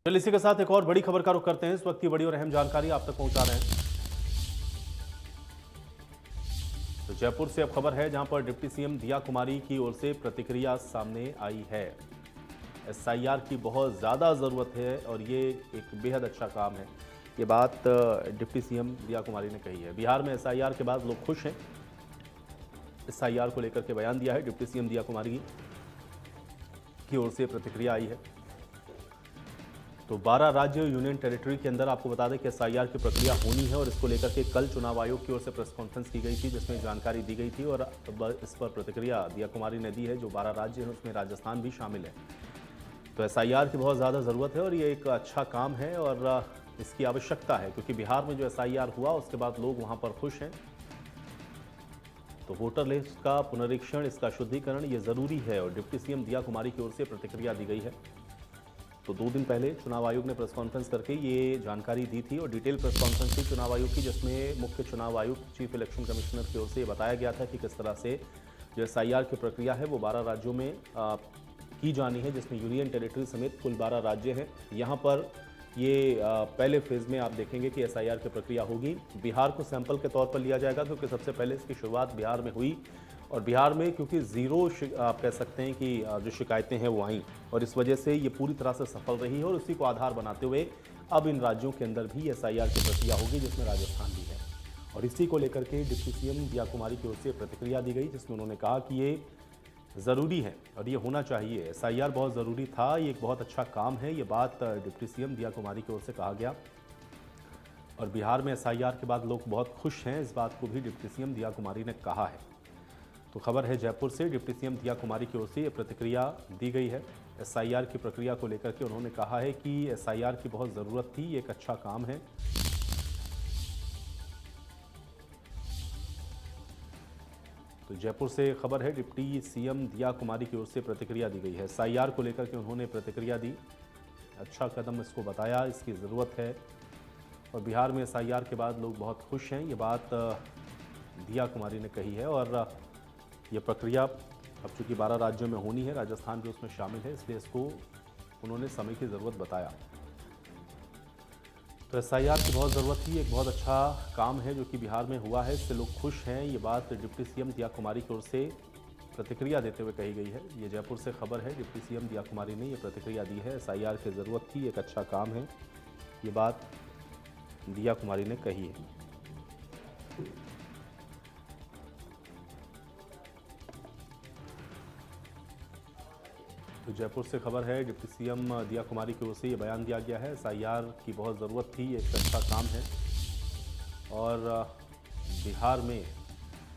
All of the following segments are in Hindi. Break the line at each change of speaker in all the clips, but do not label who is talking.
चलिए इसी के साथ एक और बड़ी खबर का रुख करते हैं। इस वक्त की बड़ी और अहम जानकारी आप तक पहुंचा रहे हैं। तो जयपुर से अब खबर है जहां पर डिप्टी सीएम दिया कुमारी की ओर से प्रतिक्रिया सामने आई है। एसआईआर की बहुत ज़्यादा ज़रूरत है और ये एक बेहद अच्छा काम है। ये बात डिप्टी सीएम दिया कुमारी ने कही है। बिहार में एसआईआर के बाद लोग खुश हैं। एसआईआर को लेकर के बयान दिया है डिप्टी सीएम दिया कुमारी की ओर से प्रतिक्रिया आई है। तो 12 राज्य यूनियन टेरिटरी के अंदर आपको बता दें कि एसआईआर की प्रक्रिया होनी है और इसको लेकर के कल चुनाव आयोग की ओर से प्रेस कॉन्फ्रेंस की गई थी जिसमें जानकारी दी गई थी और इस पर प्रतिक्रिया दिया कुमारी ने दी है। जो 12 राज्य हैं उसमें राजस्थान भी शामिल है। तो एसआईआर की बहुत ज़्यादा ज़रूरत है और ये एक अच्छा काम है और इसकी आवश्यकता है क्योंकि बिहार में जो एसआईआर हुआ उसके बाद लोग वहाँ पर खुश हैं। तो वोटर लिस्ट का पुनरीक्षण, इसका शुद्धिकरण ये ज़रूरी है और डिप्टी सीएम दिया कुमारी की ओर से प्रतिक्रिया दी गई है। तो 2 दिन पहले चुनाव आयोग ने प्रेस कॉन्फ्रेंस करके ये जानकारी दी थी और डिटेल प्रेस कॉन्फ्रेंस थी चुनाव आयोग की जिसमें मुख्य चुनाव आयुक्त चीफ इलेक्शन कमिश्नर की ओर से ये बताया गया था कि किस तरह से जो एसआईआर की प्रक्रिया है वो 12 राज्यों में की जानी है जिसमें यूनियन टेरिटरी समेत कुल 12 राज्य हैं। यहाँ पर ये पहले फेज़ में आप देखेंगे कि एसआईआर की प्रक्रिया होगी। बिहार को सैंपल के तौर पर लिया जाएगा क्योंकि सबसे पहले इसकी शुरुआत बिहार में हुई और बिहार में क्योंकि ज़ीरो आप कह सकते हैं कि जो शिकायतें हैं वो आईं और इस वजह से ये पूरी तरह से सफल रही है और उसी को आधार बनाते हुए अब इन राज्यों के अंदर भी एसआईआर की प्रक्रिया होगी जिसमें राजस्थान भी है। और इसी को लेकर के डिप्टी सीएम दिया कुमारी की ओर से प्रतिक्रिया दी गई जिसमें उन्होंने कहा कि ये ज़रूरी है और ये होना चाहिए। एसआईआर बहुत ज़रूरी था, ये एक बहुत अच्छा काम है। ये बात डिप्टी सीएम दिया कुमारी की ओर से कहा गया और बिहार में एसआईआर के बाद लोग बहुत खुश हैं, इस बात को भी डिप्टी सीएम दिया कुमारी ने कहा है। तो खबर है जयपुर से, डिप्टी सीएम दिया कुमारी की ओर से ये प्रतिक्रिया दी गई है। एसआईआर की प्रक्रिया को लेकर के उन्होंने कहा है कि एसआईआर की बहुत ज़रूरत थी, ये एक अच्छा काम है। तो जयपुर से खबर है डिप्टी सीएम दिया कुमारी की ओर से प्रतिक्रिया दी गई है। एसआईआर को लेकर के उन्होंने प्रतिक्रिया दी, अच्छा कदम इसको बताया, इसकी ज़रूरत है और बिहार में एसआईआर के बाद लोग बहुत खुश हैं, ये बात दिया कुमारी ने कही है। और ये प्रक्रिया अब चूंकि 12 राज्यों में होनी है, राजस्थान भी उसमें शामिल है, इसलिए इसको उन्होंने समय की ज़रूरत बताया। तो एसआईआर की बहुत ज़रूरत थी, एक बहुत अच्छा काम है जो कि बिहार में हुआ है, इससे लोग खुश हैं। ये बात डिप्टी सीएम दिया कुमारी की ओर से प्रतिक्रिया देते हुए कही गई है। ये जयपुर से खबर है, डिप्टी सीएम दिया कुमारी ने ये प्रतिक्रिया दी है। एसआईआर की ज़रूरत थी, एक अच्छा काम है, ये बात दिया कुमारी ने कही है। तो जयपुर से खबर है, डिप्टी सीएम दिया कुमारी की ओर से ये बयान दिया गया है। एसआईआर की बहुत ज़रूरत थी, एक अच्छा काम है और बिहार में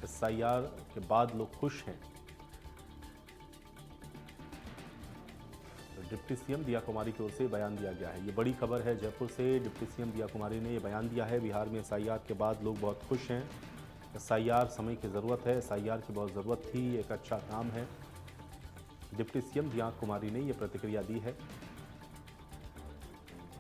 एसआईआर के बाद लोग खुश हैं। तो डिप्टी सीएम दिया कुमारी की ओर से बयान दिया गया है। ये बड़ी खबर है जयपुर से, डिप्टी सीएम दिया कुमारी ने ये बयान दिया है। बिहार में एसआईआर के बाद लोग बहुत खुश हैं। एसआईआर समय की ज़रूरत है, एसआईआर की बहुत ज़रूरत थी, एक अच्छा काम है। डिप्टी सीएम दिया कुमारी ने ये प्रतिक्रिया दी है।